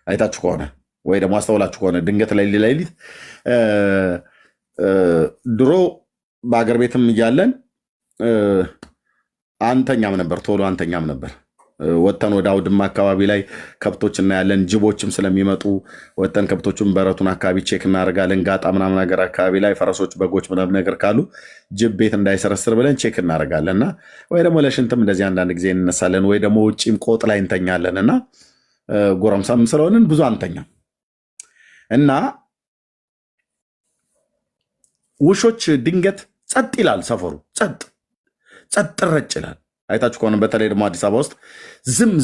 Speaker 1: አይታችሁ ከሆነ ወይ ደግሞ አስተውላችሁ ከሆነ ድንገት ሌሊት ድሮ በአገር ቤትም እያለን አንተኛም ነበር፣ ቶሎ አንተኛም ነበር። ወተን ወደ አውድማ አካባቢ ላይ ከብቶች እናያለን። ጅቦችም ስለሚመጡ ወተን ከብቶቹን በረቱን አካባቢ ቼክ እናደርጋለን። ጋጣ ምናምን ነገር አካባቢ ላይ ፈረሶች፣ በጎች ምናምን ነገር ካሉ ጅብ ቤት እንዳይሰረስር ብለን ቼክ እናደርጋለን እና ወይ ደግሞ ለሽንትም እንደዚህ አንዳንድ ጊዜ እንነሳለን። ወይ ደግሞ ውጭም ቆጥ ላይ እንተኛለን እና ጎረምሳም ስለሆንን ብዙ አንተኛም እና ውሾች ድንገት ጸጥ ይላል ሰፈሩ፣ ጸጥ ረጭ ይላል። አይታችሁ ከሆነ በተለይ ደግሞ አዲስ አበባ ውስጥ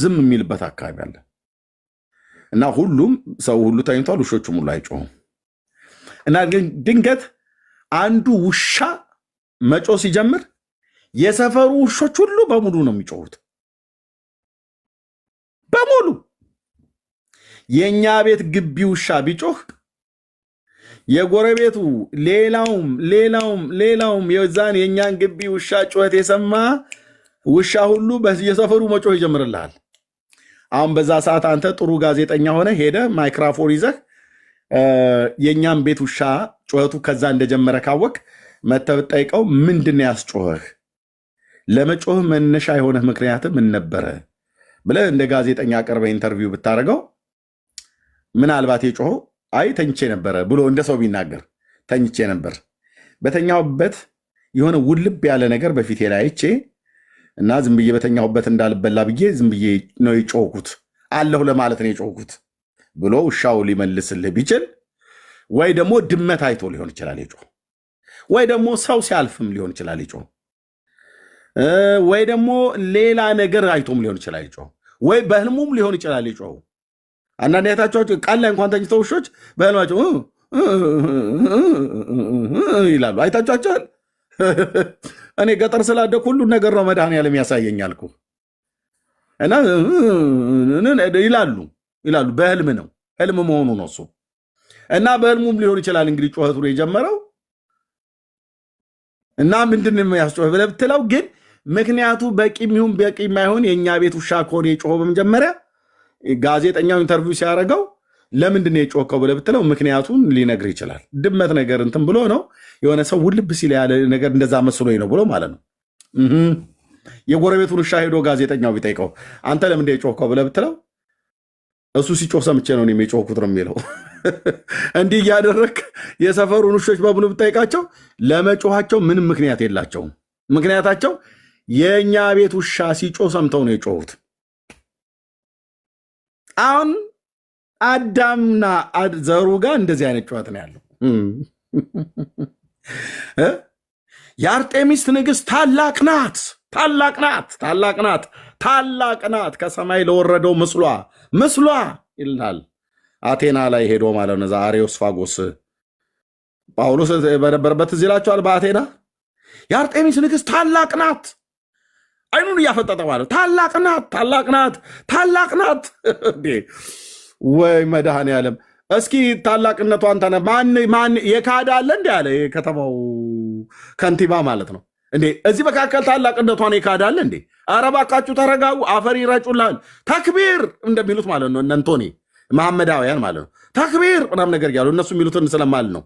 Speaker 1: ዝም የሚልበት አካባቢ አለ እና ሁሉም ሰው ሁሉ ተኝቷል፣ ውሾቹም ሁሉ አይጮሁም እና ድንገት አንዱ ውሻ መጮ ሲጀምር የሰፈሩ ውሾች ሁሉ በሙሉ ነው የሚጮሁት። በሙሉ የእኛ ቤት ግቢ ውሻ ቢጮህ የጎረቤቱ ሌላውም የዛን የእኛን ግቢ ውሻ ጩኸት የሰማ ውሻ ሁሉ የሰፈሩ መጮህ ይጀምርልሃል። አሁን በዛ ሰዓት አንተ ጥሩ ጋዜጠኛ ሆነ ሄደ ማይክራፎን ይዘህ የእኛን ቤት ውሻ ጩኸቱ ከዛ እንደጀመረ ካወቅ መተህ ብትጠይቀው ምንድን ነው ያስጮኸህ? ለመጮህ መነሻ የሆነህ ምክንያት ምን ነበረ ብለህ እንደ ጋዜጠኛ ቀርበህ ኢንተርቪው ብታደርገው ምናልባት የጮኸው አይ ተኝቼ ነበረ ብሎ እንደ ሰው ቢናገር ተኝቼ ነበር፣ በተኛሁበት የሆነ ውልብ ያለ ነገር በፊቴ ላይ አይቼ እና ዝም ብዬ በተኛሁበት እንዳልበላ ብዬ ዝም ብዬ ነው የጮህኩት፣ አለሁ ለማለት ነው የጮህኩት ብሎ ውሻው ሊመልስልህ ቢችል፣ ወይ ደግሞ ድመት አይቶ ሊሆን ይችላል የጮህ፣ ወይ ደግሞ ሰው ሲያልፍም ሊሆን ይችላል የጮህ፣ ወይ ደግሞ ሌላ ነገር አይቶም ሊሆን ይችላል የጮህ፣ ወይ በህልሙም ሊሆን ይችላል የጮህ። አንዳንድ አይታችኋቸው ቃል ላይ እንኳን ተኝተው ውሾች በህልማቸው ይላሉ። አይታችኋቸዋል። እኔ ገጠር ስላደኩ ሁሉን ነገር ነው መድኃኔዓለም ያሳየኛል እኮ እና ይላሉ። በህልም ነው፣ ህልም መሆኑ ነው እሱ እና በህልሙም ሊሆን ይችላል እንግዲህ ጩኸቱ የጀመረው እና ምንድን ነው ያስጮህ ብለህ ብትለው ግን ምክንያቱ በቂም ይሁን በቂ የማይሆን የእኛ ቤት ውሻ ከሆነ የጮኸው በመጀመሪያ ጋዜጠኛው ኢንተርቪው ሲያደርገው ለምንድን ነው የጮኸው ብለህ ብትለው ምክንያቱን ሊነግር ይችላል። ድመት ነገር እንትን ብሎ ነው የሆነ ሰው ውልብ ሲል ያለ ነገር እንደዛ መስሎኝ ነው ብሎ ማለት ነው። የጎረቤቱን ውሻ ሄዶ ጋዜጠኛው ቢጠይቀው አንተ ለምንድን ነው የጮኸው ብለህ ብትለው እሱ ሲጮህ ሰምቼ ነው እኔም የጮህኩት ነው የሚለው። እንዲህ እያደረግ የሰፈሩን ውሾች በሙሉ ብጠይቃቸው ለመጮኋቸው ምንም ምክንያት የላቸውም። ምክንያታቸው የእኛ ቤት ውሻ ሲጮህ ሰምተው ነው የጮሁት። አሁን አዳምና ዘሩ ጋር እንደዚህ አይነት ጨዋታ ነው ያለው። የአርጤሚስ ንግሥት ታላቅ ናት፣ ታላቅ ናት፣ ታላቅ ናት፣ ታላቅ ናት ከሰማይ ለወረደው ምስሏ ይላል። አቴና ላይ ሄዶ ማለት ነው። አሬዮስፋጎስ ጳውሎስ በነበረበት እዚህ ይላቸዋል። በአቴና የአርጤሚስ ንግሥት ታላቅ ናት፣ አይኑን እያፈጠጠ ማለት ታላቅ ናት፣ ታላቅ ናት፣ ታላቅ ናት። ወይ መድኃኔዓለም! እስኪ ታላቅነቷን ተነ ማን የካዳ አለ እንዲ ያለ የከተማው ከንቲባ ማለት ነው እንዴ? እዚህ መካከል ታላቅነቷን የካዳ አለ እንዴ? ኧረ እባካችሁ ተረጋጉ፣ አፈር ይረጩላል። ተክቢር እንደሚሉት ማለት ነው እነ አንቶኒ መሐመዳውያን ማለት ነው። ተክቢር ምናምን ነገር ያሉ እነሱ የሚሉትን ስለማል ነው።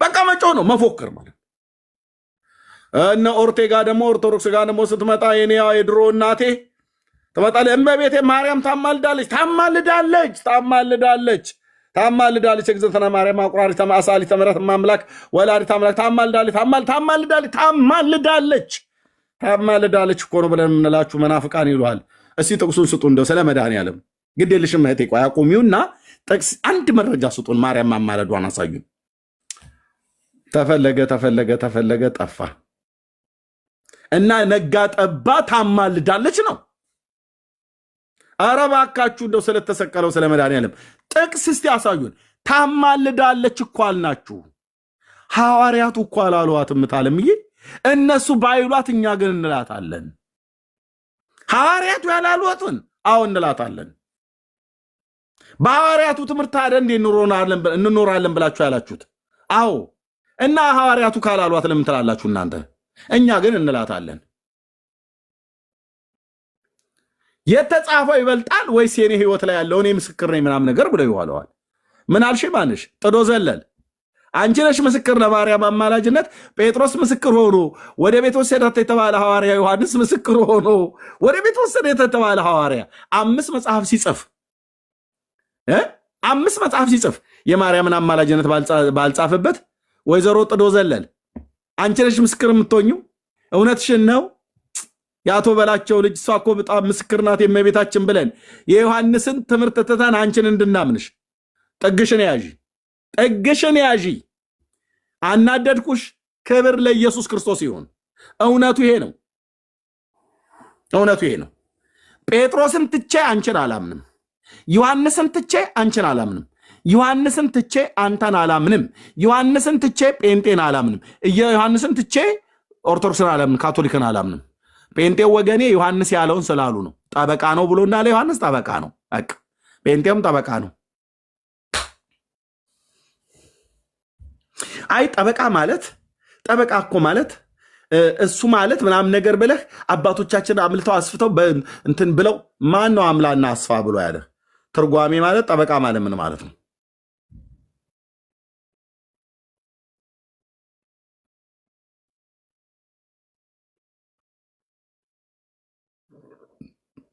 Speaker 1: በቃ መጮህ ነው መፎክር ማለት ነው። እነ ኦርቴጋ ደግሞ ኦርቶዶክስ ጋር ደግሞ ስትመጣ የኔዋ የድሮ እናቴ ትመጣለች። እመቤቴ ማርያም ታማልዳለች እግዝእትነ ማርያም አቁራሪተ ማእሳሊተ ምሕረት ማምላክ ወላዲተ አምላክ ታማልዳለች እኮ ነው ብለን የምንላችሁ መናፍቃን ይሉሃል። እስቲ ጥቅሱን ስጡ እንደው ስለ መድኃኒዓለም ግድ የለሽም እህቴ። ቆይ አቁሚውና ጥቅስ አንድ መረጃ ስጡን። ማርያም ማማለዷን አሳዩን። ተፈለገ ጠፋ እና ነጋ ጠባ ታማልዳለች ነው። ኧረ እባካችሁ እንደው ስለተሰቀለው ስለ መድኃኒዓለም ጥቅስ እስቲ አሳዩን። ታማልዳለች እኮ አልናችሁ። ሐዋርያቱ እኮ አላሏትም ታለምዬ። እነሱ ባይሏት እኛ ግን እንላታለን። ሐዋርያቱ ያላሏትን አዎ እንላታለን። በሐዋርያቱ ትምህርት ታዲያ እንዴ እንኖራለን ብላችሁ ያላችሁት? አዎ። እና ሐዋርያቱ ካላሏት ለምን ትላላችሁ እናንተ? እኛ ግን እንላታለን። የተጻፈው ይበልጣል ወይስ የኔ ህይወት ላይ ያለው እኔ ምስክር ነኝ ምናምን ነገር ብለው ይዋለዋል። ምን አልሽ? ማንሽ ጥዶ ዘለል አንቺ ነሽ ምስክር ለማርያም አማላጅነት። ጴጥሮስ ምስክር ሆኖ ወደ ቤት ወሰዳት የተባለ ሐዋርያ፣ ዮሐንስ ምስክር ሆኖ ወደ ቤት ወሰዳት የተባለ ሐዋርያ 5 መጽሐፍ ሲጽፍ የማርያምን አማላጅነት ባልጻፈበት ወይዘሮ ጥዶ ዘለል አንቺ ነሽ ምስክር የምትሆኙ። እውነትሽን ነው። የአቶ በላቸው ልጅ እሷ እኮ በጣም ምስክር ናት የእመቤታችን ብለን የዮሐንስን ትምህርት ትተን አንቺን እንድናምንሽ ጥግሽን ያዢ። አናደድኩሽ። ክብር ለኢየሱስ ክርስቶስ ይሁን። እውነቱ ይሄ ነው። ጴጥሮስን ትቼ አንቺን አላምንም። ዮሐንስን ትቼ አንቺን አላምንም። ዮሐንስን ትቼ አንተን አላምንም። ዮሐንስን ትቼ ጴንጤን አላምንም። ዮሐንስን ትቼ ኦርቶዶክስን አላምንም። ካቶሊክን አላምንም። ጴንጤው ወገኔ ዮሐንስ ያለውን ስላሉ ነው። ጠበቃ ነው ብሎ እንዳለ ዮሐንስ ጠበቃ ነው። በቃ ጴንጤውም ጠበቃ ነው። አይ ጠበቃ እኮ ማለት እሱ ማለት ምናምን ነገር ብለህ አባቶቻችን አምልተው አስፍተው እንትን ብለው ማን ነው አምላና አስፋ ብሎ ያለ? ትርጓሜ ማለት ጠበቃ ማለት ምን ማለት ነው?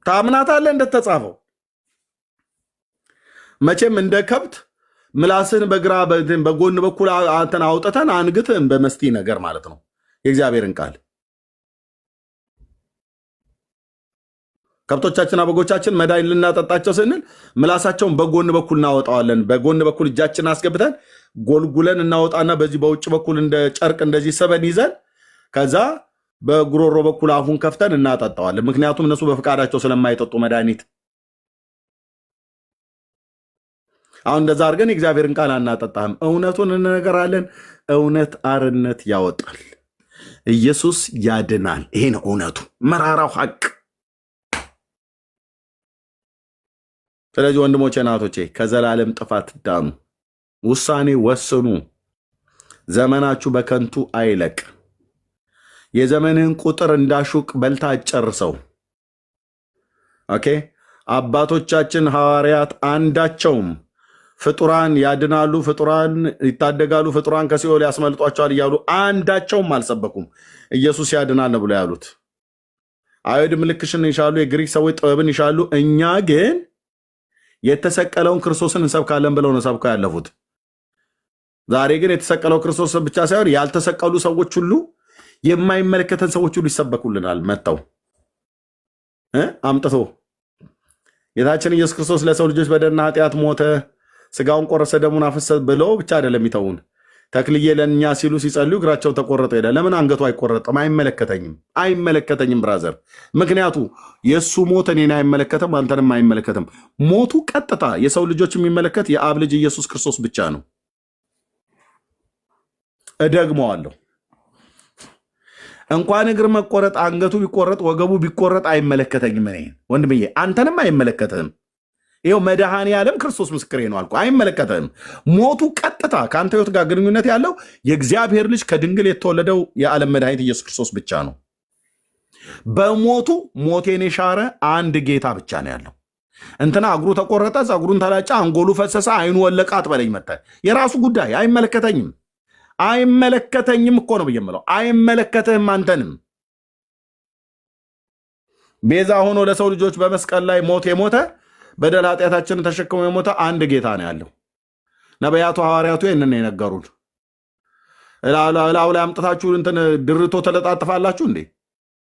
Speaker 1: ታምናታለህ እንደተጻፈው? መቼም እንደ ከብት ምላስን በግራ በጎን በኩል አንተን አውጥተን አንግትህን በመስቲ ነገር ማለት ነው። የእግዚአብሔርን ቃል ከብቶቻችንና በጎቻችን መዳኝ ልናጠጣቸው ስንል ምላሳቸውን በጎን በኩል እናወጣዋለን። በጎን በኩል እጃችን አስገብተን ጎልጉለን እናወጣና በዚህ በውጭ በኩል እንደ ጨርቅ እንደዚህ ሰበን ይዘን ከዛ በጉሮሮ በኩል አፉን ከፍተን እናጠጣዋለን። ምክንያቱም እነሱ በፍቃዳቸው ስለማይጠጡ መድኃኒት። አሁን እንደዛ አድርገን የእግዚአብሔርን ቃል አናጠጣም። እውነቱን እንነገራለን። እውነት አርነት ያወጣል። ኢየሱስ ያድናል። ይሄ ነው እውነቱ፣ መራራው ሐቅ። ስለዚህ ወንድሞቼ እናቶቼ ከዘላለም ጥፋት ዳኑ። ውሳኔ ወስኑ። ዘመናችሁ በከንቱ አይለቅ። የዘመንህን ቁጥር እንዳሹቅ በልታ አጨርሰው። ኦኬ። አባቶቻችን ሐዋርያት አንዳቸውም ፍጡራን ያድናሉ፣ ፍጡራን ይታደጋሉ፣ ፍጡራን ከሲኦል ያስመልጧቸዋል እያሉ አንዳቸውም አልሰበኩም። ኢየሱስ ያድናል ነው ብሎ ያሉት። አይሁድ ምልክሽን ይሻሉ፣ የግሪክ ሰዎች ጥበብን ይሻሉ፣ እኛ ግን የተሰቀለውን ክርስቶስን እንሰብካለን ብለው ነው ሰብከው ያለፉት። ዛሬ ግን የተሰቀለው ክርስቶስ ብቻ ሳይሆን ያልተሰቀሉ ሰዎች ሁሉ፣ የማይመለከተን ሰዎች ሁሉ ይሰበኩልናል። መጥተው አምጥቶ ጌታችን ኢየሱስ ክርስቶስ ለሰው ልጆች በደልና ኃጢአት ሞተ፣ ስጋውን ቆረሰ፣ ደሙን አፈሰሰ ብለው ብቻ አይደለም የሚተውን። ተክልዬ ለእኛ ሲሉ ሲጸልዩ እግራቸው ተቆረጠ ሄደ። ለምን አንገቱ አይቆረጥም? አይመለከተኝም ብራዘር። ምክንያቱ የእሱ ሞት እኔን አይመለከትም፣ አንተንም አይመለከትም። ሞቱ ቀጥታ የሰው ልጆች የሚመለከት የአብ ልጅ ኢየሱስ ክርስቶስ ብቻ ነው። እደግመዋለሁ። እንኳን እግር መቆረጥ፣ አንገቱ ቢቆረጥ፣ ወገቡ ቢቆረጥ አይመለከተኝም። እኔ ወንድምዬ አንተንም አይመለከትህም። ይኸው መድኃኔ ዓለም ክርስቶስ ምስክሬ ነው አልኩ። አይመለከተህም። ሞቱ ቀጥታ ከአንተ ህይወት ጋር ግንኙነት ያለው የእግዚአብሔር ልጅ ከድንግል የተወለደው የዓለም መድኃኒት ኢየሱስ ክርስቶስ ብቻ ነው። በሞቱ ሞቴን የሻረ አንድ ጌታ ብቻ ነው ያለው። እንትና እግሩ ተቆረጠ፣ ጸጉሩን ተላጨ፣ አንጎሉ ፈሰሰ፣ አይኑ ወለቀ አትበለኝ መጥተህ። የራሱ ጉዳይ። አይመለከተኝም። አይመለከተኝም እኮ ነው ብዬ የምለው። አይመለከትህም አንተንም። ቤዛ ሆኖ ለሰው ልጆች በመስቀል ላይ ሞት የሞተ በደል ኃጢአታችንን ተሸክሞ የሞተ አንድ ጌታ ነው ያለው። ነቢያቱ ሐዋርያቱ ይህንን የነገሩን። እላው ላይ አምጥታችሁ እንትን ድርቶ ተለጣጥፋላችሁ እንዴ?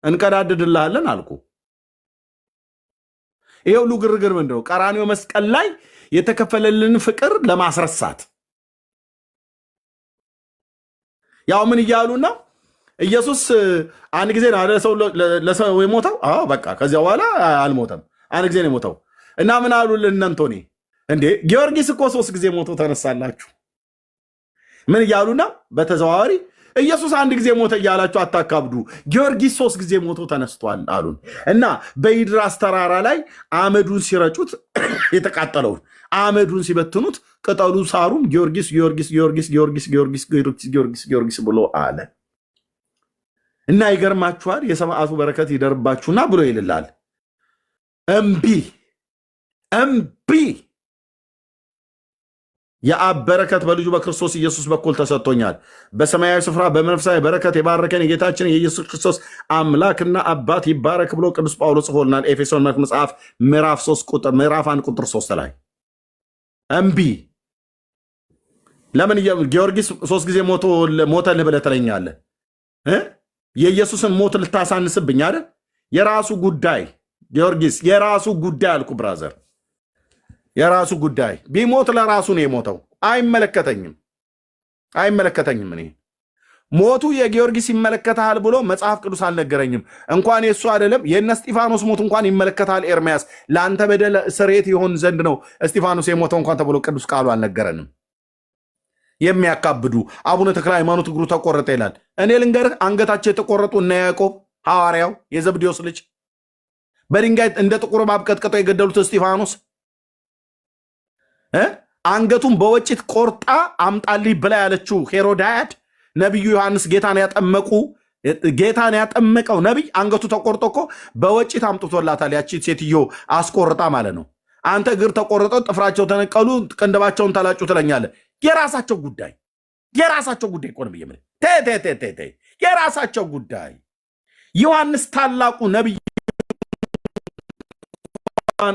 Speaker 1: እንቀዳድድልሃለን አልኩ። ይሄ ሁሉ ግርግር ምንድነው? ቀራንዮ መስቀል ላይ የተከፈለልን ፍቅር ለማስረሳት። ያው ምን እያሉና ኢየሱስ አንድ ጊዜ ነው አይደል ለሰው የሞተው? አዎ በቃ ከዚያ በኋላ አልሞተም። አንድ ጊዜ ነው የሞተው። እና ምን አሉልን አንቶኒ? እንዴ ጊዮርጊስ እኮ 3 ጊዜ ሞቶ ተነሳላችሁ። ምን እያሉና በተዘዋዋሪ ኢየሱስ አንድ ጊዜ ሞተ እያላችሁ አታካብዱ፣ ጊዮርጊስ 3 ጊዜ ሞቶ ተነስቷል አሉን። እና በኢድራስ ተራራ ላይ አመዱን ሲረጩት የተቃጠለውን አመዱን ሲበትኑት ቅጠሉ ሳሩም ጊዮርጊስ ጊዮርጊስ ጊዮርጊስ ጊዮርጊስ ጊዮርጊስ ጊዮርጊስ ጊዮርጊስ ብሎ አለ። እና ይገርማችኋል፣ የሰማዕቱ በረከት ይደርባችሁና ብሎ ይልላል። እምቢ እምቢ። የአብ በረከት በልጁ በክርስቶስ ኢየሱስ በኩል ተሰጥቶኛል። በሰማያዊ ስፍራ በመንፈሳዊ በረከት የባረከን የጌታችን የኢየሱስ ክርስቶስ አምላክና አባት ይባረክ ብሎ ቅዱስ ጳውሎስ ጽፎልናል። ኤፌሶን መጽሐፍ ምዕራፍ 1 ቁጥር 3 ላይ እምቢ። ለምን ጊዮርጊስ 3 ጊዜ ሞተልህ ብለህ ትለኛለህ? የኢየሱስን ሞት ልታሳንስብኝ አይደል? የራሱ ጉዳይ ጊዮርጊስ፣ የራሱ ጉዳይ አልኩ ብራዘር፣ የራሱ ጉዳይ። ቢሞት ለራሱ ነው የሞተው። አይመለከተኝም፣ አይመለከተኝም። እኔ ሞቱ የጊዮርጊስ ይመለከታል ብሎ መጽሐፍ ቅዱስ አልነገረኝም። እንኳን የሱ አይደለም የእነ እስጢፋኖስ ሞት እንኳን ይመለከታል። ኤርምያስ ለአንተ በደል ስርየት ይሆን ዘንድ ነው እስጢፋኖስ የሞተው እንኳን ተብሎ ቅዱስ ቃሉ አልነገረንም። የሚያካብዱ አቡነ ተክለ ሃይማኖት እግሩ ተቆረጠ ይላል። እኔ ልንገርህ፣ አንገታቸው የተቆረጡ እነ ያዕቆብ ሐዋርያው የዘብዴዎስ ልጅ በድንጋይ እንደ ጥቁር እባብ ቀጥቅጠው የገደሉት እስጢፋኖስ አንገቱን በወጭት ቆርጣ አምጣልኝ ብላ ያለችው ሄሮዳያድ ነቢዩ ዮሐንስ ጌታን ያጠመቀው ነቢይ አንገቱ ተቆርጦ እኮ በወጭት አምጥቶላታል። ያቺ ሴትዮ አስቆርጣ ማለት ነው። አንተ እግር ተቆርጦ ጥፍራቸው ተነቀሉ ቅንድባቸውን ተላጩ ትለኛለህ። የራሳቸው ጉዳይ እኮ ነው ብዬ የራሳቸው ጉዳይ። ዮሐንስ ታላቁ ነቢይ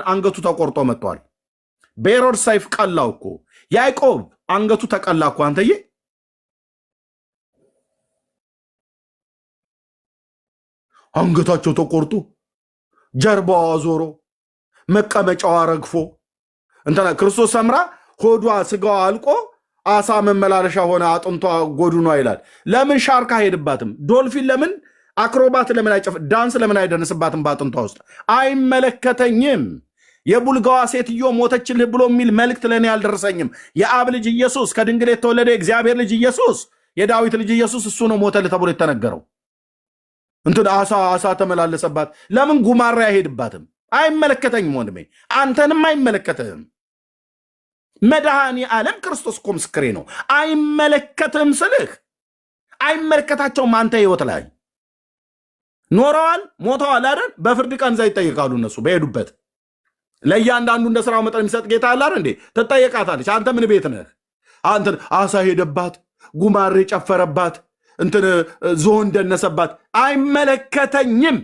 Speaker 1: አንገቱ ተቆርጦ መጥቷል። በሄሮድስ ሰይፍ ቀላው እኮ። ያዕቆብ አንገቱ ተቀላ እኮ። አንተዬ አንገታቸው ተቆርጦ ጀርባዋ ዞሮ መቀመጫዋ ረግፎ እንትና ክርስቶስ ሰምራ ሆዷ ስጋዋ አልቆ አሳ መመላለሻ ሆነ አጥንቷ ጎዱኗ ይላል። ለምን ሻርካ ሄድባትም? ዶልፊን ለምን አክሮባት ለምን አይጨፍ ዳንስ ለምን አይደንስባትም? በአጥንቷ ውስጥ አይመለከተኝም። የቡልጋዋ ሴትዮ ሞተችልህ ብሎ የሚል መልእክት ለእኔ አልደረሰኝም። የአብ ልጅ ኢየሱስ ከድንግል የተወለደ የእግዚአብሔር ልጅ ኢየሱስ የዳዊት ልጅ ኢየሱስ እሱ ነው ሞተልህ ተብሎ የተነገረው። እንትን አሳ ተመላለሰባት። ለምን ጉማሬ አይሄድባትም? አይመለከተኝም ወንድሜ፣ አንተንም አይመለከትህም። መድኃኔ ዓለም ክርስቶስ እኮ ምስክሬ ነው። አይመለከትህም ስልህ አይመለከታቸውም። አንተ ህይወት ላይ ኖረዋል፣ ሞተዋል አይደል? በፍርድ ቀን እዛ ይጠይቃሉ እነሱ በሄዱበት። ለእያንዳንዱ እንደ ስራው መጠን የሚሰጥ ጌታ አለ አይደል እንዴ? ትጠየቃታለች። አንተ ምን ቤት ነህ? አንተን አሳ ሄደባት፣ ጉማሬ ጨፈረባት፣ እንትን ዝሆን ደነሰባት። አይመለከተኝም።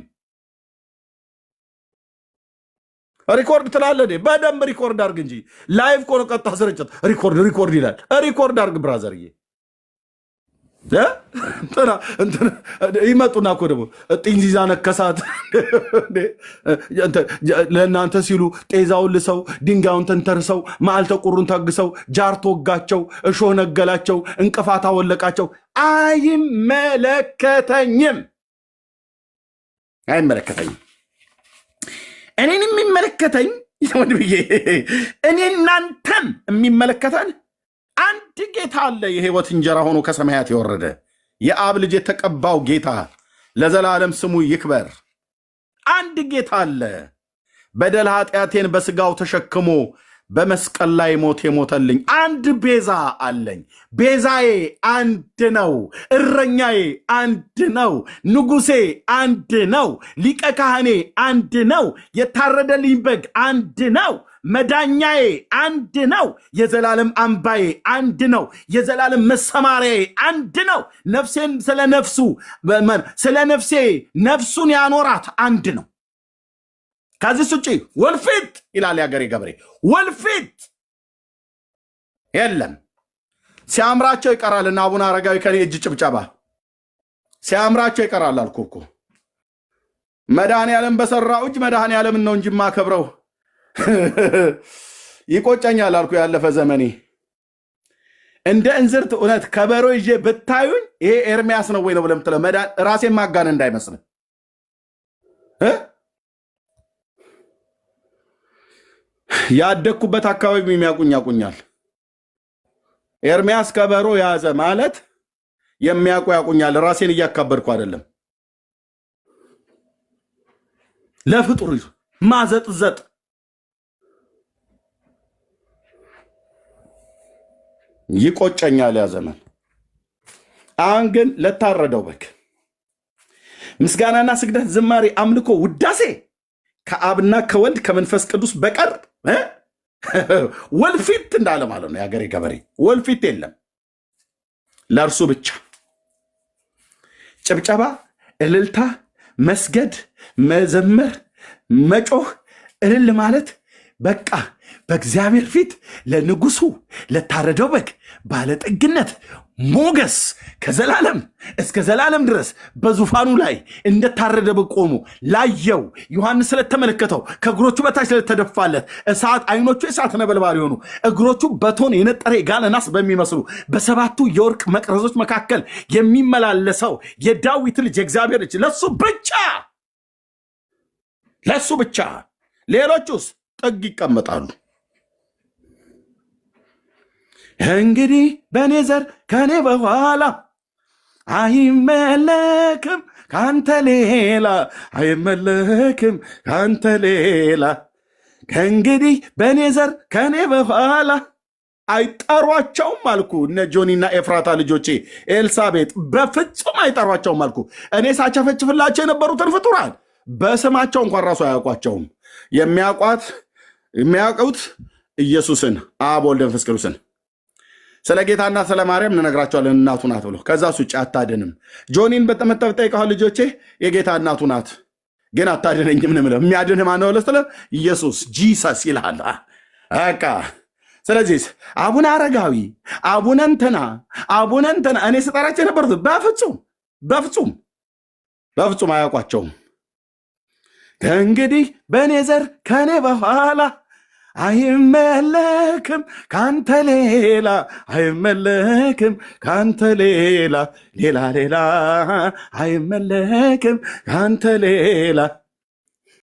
Speaker 1: ሪኮርድ ትላለህ። በደንብ ሪኮርድ አርግ እንጂ ላይቭ ኮነ ቀጥታ ስርጭት ሪኮርድ ይላል። ሪኮርድ አርግ ብራዘርዬ። ይመጡና እኮ ደግሞ ጢንዚዛ ነከሳት ለእናንተ ሲሉ ጤዛውን ልሰው ድንጋዩን ተንተርሰው መዓል ተቁሩን ታግሰው ጃርቶ ወጋቸው፣ እሾህ ነገላቸው፣ እንቅፋት አወለቃቸው። አይመለከተኝም። እኔን የሚመለከተኝ ወንድምዬ፣ እኔ እናንተን የሚመለከተን አንድ ጌታ አለ። የህይወት እንጀራ ሆኖ ከሰማያት የወረደ የአብ ልጅ የተቀባው ጌታ ለዘላለም ስሙ ይክበር። አንድ ጌታ አለ። በደል ኃጢአቴን በስጋው ተሸክሞ በመስቀል ላይ ሞት የሞተልኝ አንድ ቤዛ አለኝ። ቤዛዬ አንድ ነው። እረኛዬ አንድ ነው። ንጉሴ አንድ ነው። ሊቀ ካህኔ አንድ ነው። የታረደልኝ በግ አንድ ነው። መዳኛዬ አንድ ነው። የዘላለም አምባዬ አንድ ነው። የዘላለም መሰማሪያዬ አንድ ነው። ነፍሴን ስለ ነፍሴ ነፍሱን ያኖራት አንድ ነው። ከዚህ ውጪ ወልፊት ይላል ያገሬ ገበሬ፣ ወልፊት የለም። ሲያምራቸው ይቀራልና አቡነ አረጋዊ ከኔ እጅ ጭብጨባ ሲያምራቸው ይቀራል አልኩ እኮ። መድኃኔዓለም በሰራው እጅ መድኃኔዓለም ነው እንጂ ማከብረው ይቆጨኛል አልኩ። ያለፈ ዘመኔ እንደ እንዝርት እውነት ከበሮ ይዤ ብታዩኝ ይሄ ኤርሚያስ ነው ወይ ነው ብለህ የምትለው ራሴን ማጋን እንዳይመስል ያደኩበት አካባቢ የሚያቁኝ ያቁኛል። ኤርሚያስ ከበሮ ያዘ ማለት የሚያቁ ያቁኛል። ራሴን እያካበድኩ አይደለም። ለፍጡር ማዘጥዘጥ ይቆጨኛል ያ ዘመን። አሁን ግን ለታረደው በግ ምስጋናና ስግደት፣ ዝማሬ፣ አምልኮ፣ ውዳሴ ከአብና ከወልድ ከመንፈስ ቅዱስ በቀር ወልፊት እንዳለ ማለት ነው። የሀገሬ ገበሬ ወልፊት የለም። ለእርሱ ብቻ ጭብጨባ፣ እልልታ፣ መስገድ፣ መዘመር፣ መጮህ፣ እልል ማለት በቃ በእግዚአብሔር ፊት ለንጉሱ ለታረደው በግ ባለጠግነት ሞገስ ከዘላለም እስከ ዘላለም ድረስ በዙፋኑ ላይ እንደታረደ በግ ቆሞ ላየው ዮሐንስ ስለተመለከተው ከእግሮቹ በታች ስለተደፋለት እሳት አይኖቹ የእሳት ነበልባል የሆኑ እግሮቹ በቶን የነጠረ የጋለ ናስ በሚመስሉ በሰባቱ የወርቅ መቅረዞች መካከል የሚመላለሰው የዳዊት ልጅ የእግዚአብሔር ልጅ ለሱ ብቻ ሌሎቹስ ጥግ ይቀመጣሉ። እንግዲህ በእኔ ዘር ከኔ በኋላ አይመለክም ካንተ ሌላ፣ አይመለክም ካንተ ሌላ። ከእንግዲህ በእኔ ዘር ከኔ በኋላ አይጠሯቸውም አልኩ። እነ ጆኒና ኤፍራታ ልጆቼ ኤልሳቤጥ በፍጹም አይጠሯቸውም አልኩ። እኔ ሳቸፈችፍላቸው የነበሩትን ፍጡራን በስማቸው እንኳን ራሱ አያውቋቸውም። የሚያውቁት ኢየሱስን አብ ወልድ መንፈስ ቅዱስን። ስለ ጌታና ስለ ማርያም እንነግራቸዋለን እናቱ ናት ብሎ ከዛ ውጭ አታድንም። ጆኒን በተመጠብ ጠይቀዋል። ልጆቼ የጌታ እናቱ ናት ግን አታድነኝም ነው የምለው። የሚያድንህ ማነው ብለህ ስትለው ኢየሱስ ጂሰስ ይልሃል። በቃ ስለዚህ አቡነ አረጋዊ አቡነ እንትና እኔ ስጠራቸው የነበሩት በፍጹም አያውቋቸውም። ከእንግዲህ በእኔ ዘር ከኔ በኋላ አይመለክም ካንተ ሌላ፣ አይመለክም ካንተ ሌላ አይመለክም ካንተ ሌላ